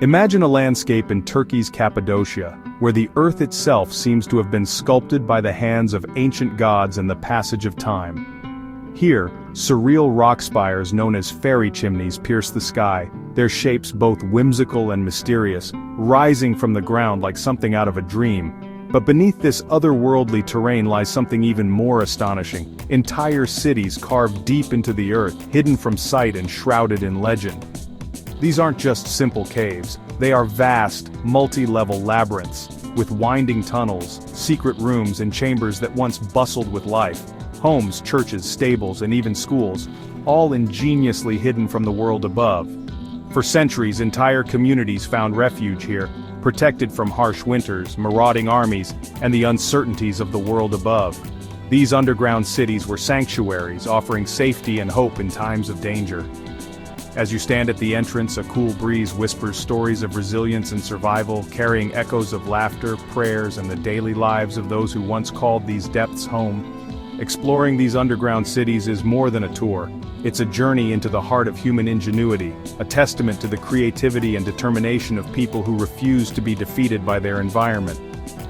Imagine a landscape in Turkey's Cappadocia, where the earth itself seems to have been sculpted by the hands of ancient gods and the passage of time. Here, surreal rock spires known as fairy chimneys pierce the sky, their shapes both whimsical and mysterious, rising from the ground like something out of a dream. But beneath this otherworldly terrain lies something even more astonishing: entire cities carved deep into the earth, hidden from sight and shrouded in legend. These aren't just simple caves, they are vast, multi-level labyrinths, with winding tunnels, secret rooms and chambers that once bustled with life. Homes, churches, stables, and even schools, all ingeniously hidden from the world above. For centuries, entire communities found refuge here, protected from harsh winters, marauding armies, and the uncertainties of the world above. These underground cities were sanctuaries, offering safety and hope in times of danger. As you stand at the entrance, a cool breeze whispers stories of resilience and survival, carrying echoes of laughter, prayers, and the daily lives of those who once called these depths home. Exploring these underground cities is more than a tour. It's a journey into the heart of human ingenuity, a testament to the creativity and determination of people who refuse to be defeated by their environment.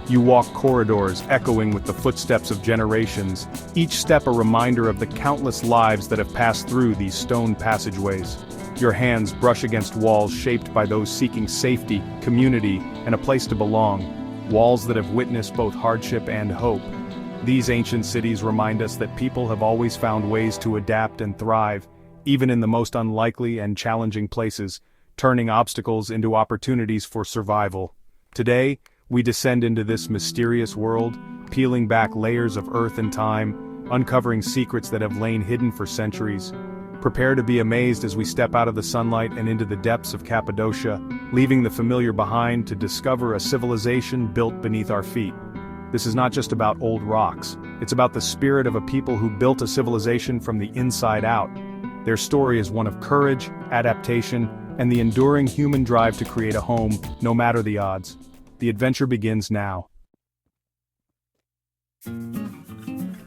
You walk corridors echoing with the footsteps of generations, each step a reminder of the countless lives that have passed through these stone passageways. Your hands brush against walls shaped by those seeking safety, community, and a place to belong. Walls that have witnessed both hardship and hope. These ancient cities remind us that people have always found ways to adapt and thrive, even in the most unlikely and challenging places, turning obstacles into opportunities for survival. Today, we descend into this mysterious world, peeling back layers of earth and time, uncovering secrets that have lain hidden for centuries. Prepare to be amazed as we step out of the sunlight and into the depths of Cappadocia, leaving the familiar behind to discover a civilization built beneath our feet. This is not just about old rocks, it's about the spirit of a people who built a civilization from the inside out. Their story is one of courage, adaptation, and the enduring human drive to create a home, no matter the odds. The adventure begins now.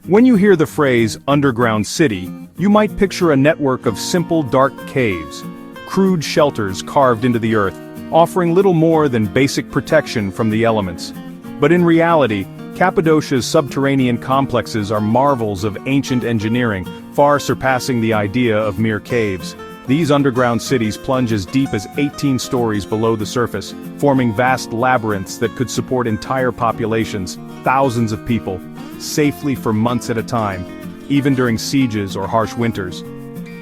When you hear the phrase underground city, you might picture a network of simple dark caves, crude shelters carved into the earth, offering little more than basic protection from the elements. But in reality, Cappadocia's subterranean complexes are marvels of ancient engineering, far surpassing the idea of mere caves. These underground cities plunge as deep as 18 stories below the surface, forming vast labyrinths that could support entire populations, thousands of people, safely for months at a time, even during sieges or harsh winters.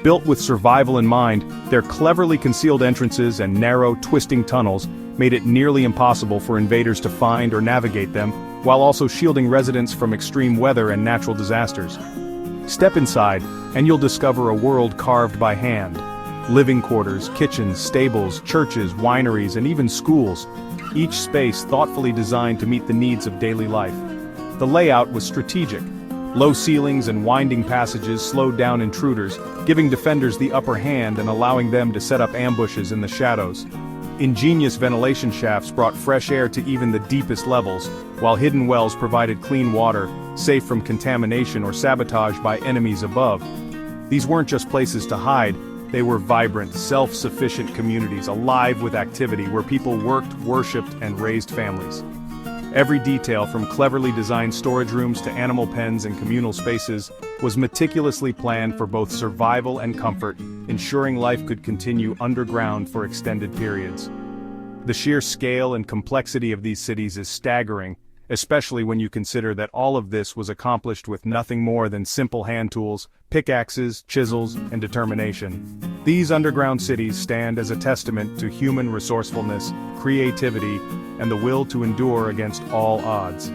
Built with survival in mind, their cleverly concealed entrances and narrow, twisting tunnels made it nearly impossible for invaders to find or navigate them, while also shielding residents from extreme weather and natural disasters. Step inside, and you'll discover a world carved by hand. Living quarters, kitchens, stables, churches, wineries, and even schools, each space thoughtfully designed to meet the needs of daily life. The layout was strategic. Low ceilings and winding passages slowed down intruders, giving defenders the upper hand and allowing them to set up ambushes in the shadows. Ingenious ventilation shafts brought fresh air to even the deepest levels, while hidden wells provided clean water, safe from contamination or sabotage by enemies above. These weren't just places to hide, they were vibrant, self-sufficient communities alive with activity where people worked, worshipped, and raised families. Every detail, from cleverly designed storage rooms to animal pens and communal spaces, was meticulously planned for both survival and comfort, ensuring life could continue underground for extended periods. The sheer scale and complexity of these cities is staggering, especially when you consider that all of this was accomplished with nothing more than simple hand tools, pickaxes, chisels, and determination. These underground cities stand as a testament to human resourcefulness, creativity, and the will to endure against all odds.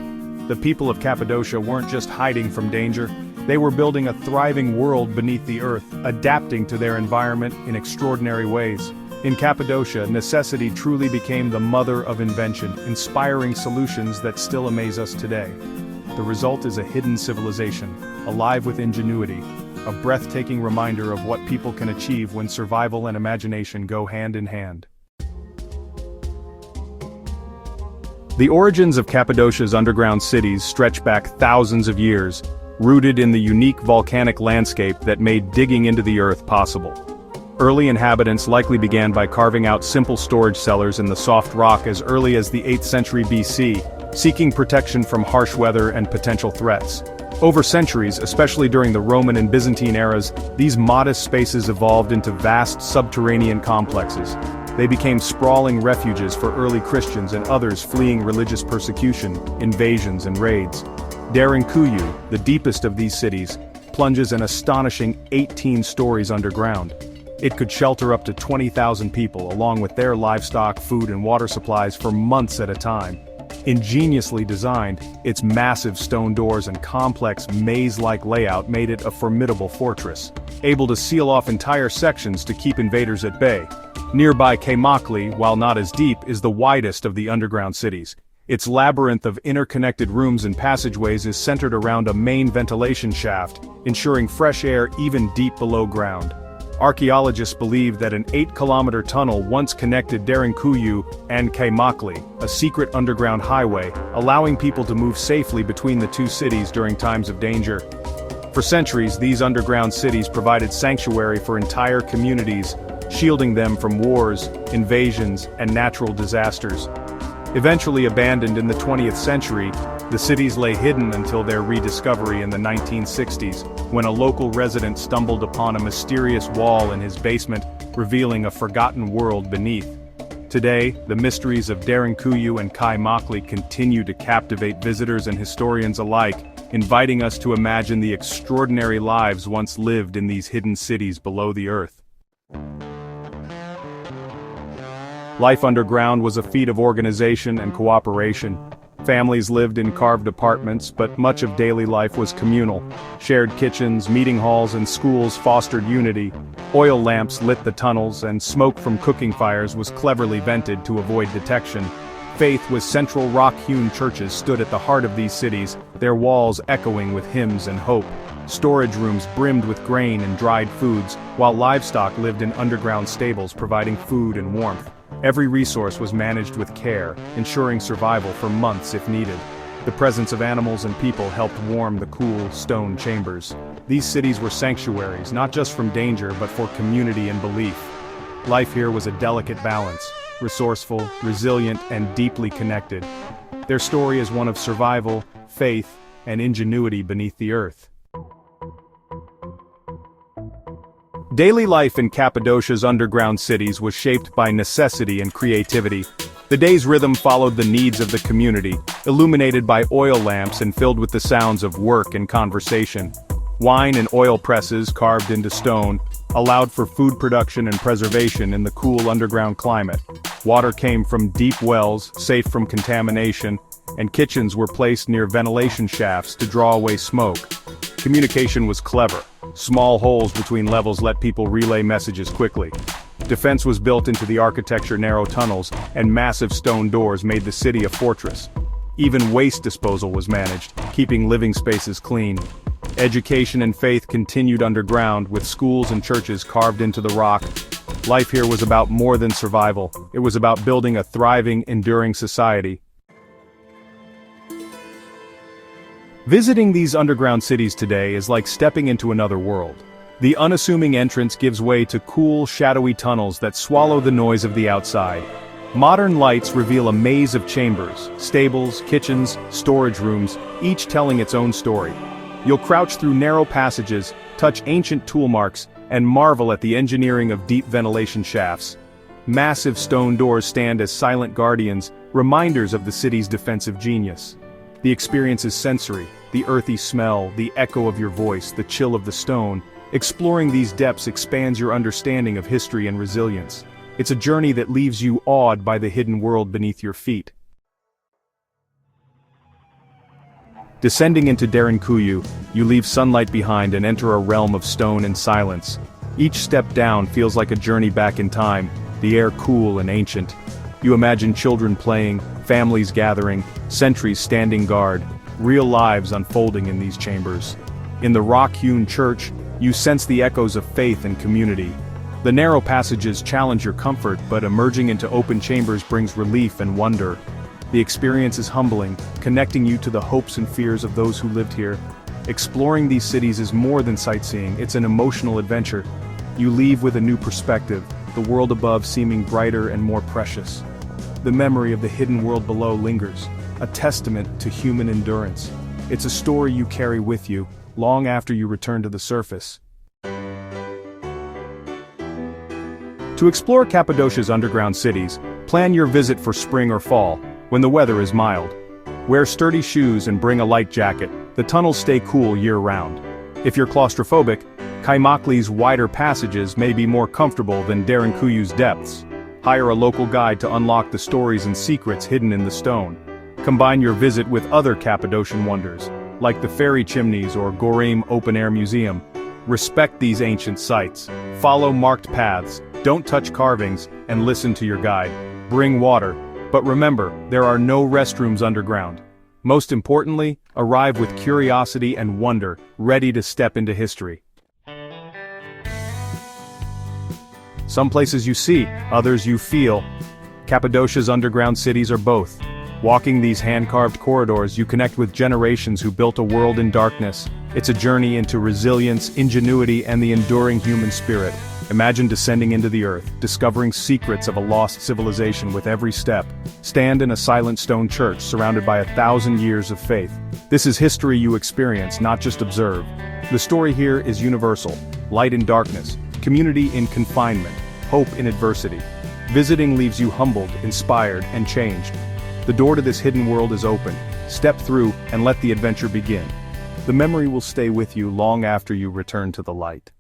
The people of Cappadocia weren't just hiding from danger, they were building a thriving world beneath the earth, adapting to their environment in extraordinary ways. In Cappadocia, necessity truly became the mother of invention, inspiring solutions that still amaze us today. The result is a hidden civilization, alive with ingenuity, a breathtaking reminder of what people can achieve when survival and imagination go hand in hand. The origins of Cappadocia's underground cities stretch back thousands of years, rooted in the unique volcanic landscape that made digging into the earth possible. Early inhabitants likely began by carving out simple storage cellars in the soft rock as early as the 8th century BC, seeking protection from harsh weather and potential threats. Over centuries, especially during the Roman and Byzantine eras, these modest spaces evolved into vast subterranean complexes. They became sprawling refuges for early Christians and others fleeing religious persecution, invasions and raids. Derinkuyu, the deepest of these cities, plunges an astonishing 18 stories underground. It could shelter up to 20,000 people along with their livestock, food and water supplies for months at a time. Ingeniously designed, its massive stone doors and complex maze-like layout made it a formidable fortress, able to seal off entire sections to keep invaders at bay. Nearby Keimakli, while not as deep, is the widest of the underground cities. Its labyrinth of interconnected rooms and passageways is centered around a main ventilation shaft, ensuring fresh air even deep below ground. Archaeologists believe that an 8-kilometer tunnel once connected Derinkuyu and Keimakli, a secret underground highway, allowing people to move safely between the two cities during times of danger. For centuries, these underground cities provided sanctuary for entire communities, shielding them from wars, invasions, and natural disasters. Eventually abandoned in the 20th century, the cities lay hidden until their rediscovery in the 1960s, when a local resident stumbled upon a mysterious wall in his basement, revealing a forgotten world beneath. Today, the mysteries of Derinkuyu and Keimakli continue to captivate visitors and historians alike, inviting us to imagine the extraordinary lives once lived in these hidden cities below the earth. Life underground was a feat of organization and cooperation. Families lived in carved apartments, but much of daily life was communal. Shared kitchens, meeting halls, and schools fostered unity. Oil lamps lit the tunnels, and smoke from cooking fires was cleverly vented to avoid detection. Faith with central rock-hewn churches stood at the heart of these cities, their walls echoing with hymns and hope. Storage rooms brimmed with grain and dried foods, while livestock lived in underground stables providing food and warmth. Every resource was managed with care, ensuring survival for months if needed. The presence of animals and people helped warm the cool, stone chambers. These cities were sanctuaries, not just from danger but for community and belief. Life here was a delicate balance, resourceful, resilient, and deeply connected. Their story is one of survival, faith, and ingenuity beneath the earth. Daily life in Cappadocia's underground cities was shaped by necessity and creativity. The day's rhythm followed the needs of the community, illuminated by oil lamps and filled with the sounds of work and conversation. Wine and oil presses carved into stone allowed for food production and preservation in the cool underground climate. Water came from deep wells, safe from contamination, and kitchens were placed near ventilation shafts to draw away smoke. Communication was clever. Small holes between levels let people relay messages quickly. Defense was built into the architecture. Narrow tunnels and massive stone doors made the city a fortress. Even waste disposal was managed, keeping living spaces clean. Education and faith continued underground, with schools and churches carved into the rock. Life here was about more than survival. It was about building a thriving, enduring society. Visiting these underground cities today is like stepping into another world. The unassuming entrance gives way to cool, shadowy tunnels that swallow the noise of the outside. Modern lights reveal a maze of chambers, stables, kitchens, storage rooms, each telling its own story. You'll crouch through narrow passages, touch ancient tool marks, and marvel at the engineering of deep ventilation shafts. Massive stone doors stand as silent guardians, reminders of the city's defensive genius. The experience is sensory, the earthy smell, the echo of your voice, the chill of the stone. Exploring these depths expands your understanding of history and resilience. It's a journey that leaves you awed by the hidden world beneath your feet. Descending into Derinkuyu, you leave sunlight behind and enter a realm of stone and silence. Each step down feels like a journey back in time, the air cool and ancient. You imagine children playing, families gathering, centuries standing guard, real lives unfolding in these chambers. In the rock-hewn church, you sense the echoes of faith and community. The narrow passages challenge your comfort, but emerging into open chambers brings relief and wonder. The experience is humbling, connecting you to the hopes and fears of those who lived here. Exploring these cities is more than sightseeing, it's an emotional adventure. You leave with a new perspective, the world above seeming brighter and more precious. The memory of the hidden world below lingers, a testament to human endurance. It's a story you carry with you, long after you return to the surface. To explore Cappadocia's underground cities, plan your visit for spring or fall, when the weather is mild. Wear sturdy shoes and bring a light jacket, the tunnels stay cool year-round. If you're claustrophobic, Kaimakli's wider passages may be more comfortable than Derinkuyi's depths. Hire a local guide to unlock the stories and secrets hidden in the stone. Combine your visit with other Cappadocian wonders, like the fairy chimneys or Gorim Open-Air Museum. Respect these ancient sites. Follow marked paths, don't touch carvings, and listen to your guide. Bring water, but remember, there are no restrooms underground. Most importantly, arrive with curiosity and wonder, ready to step into history. Some places you see, others you feel. Cappadocia's underground cities are both. Walking these hand-carved corridors, you connect with generations who built a world in darkness. It's a journey into resilience, ingenuity, and the enduring human spirit. Imagine descending into the earth, discovering secrets of a lost civilization with every step. Stand in a silent stone church surrounded by 1,000 years of faith. This is history you experience, not just observe. The story here is universal. Light in darkness, community in confinement, hope in adversity. Visiting leaves you humbled, inspired, and changed. The door to this hidden world is open. Step through and let the adventure begin. The memory will stay with you long after you return to the light.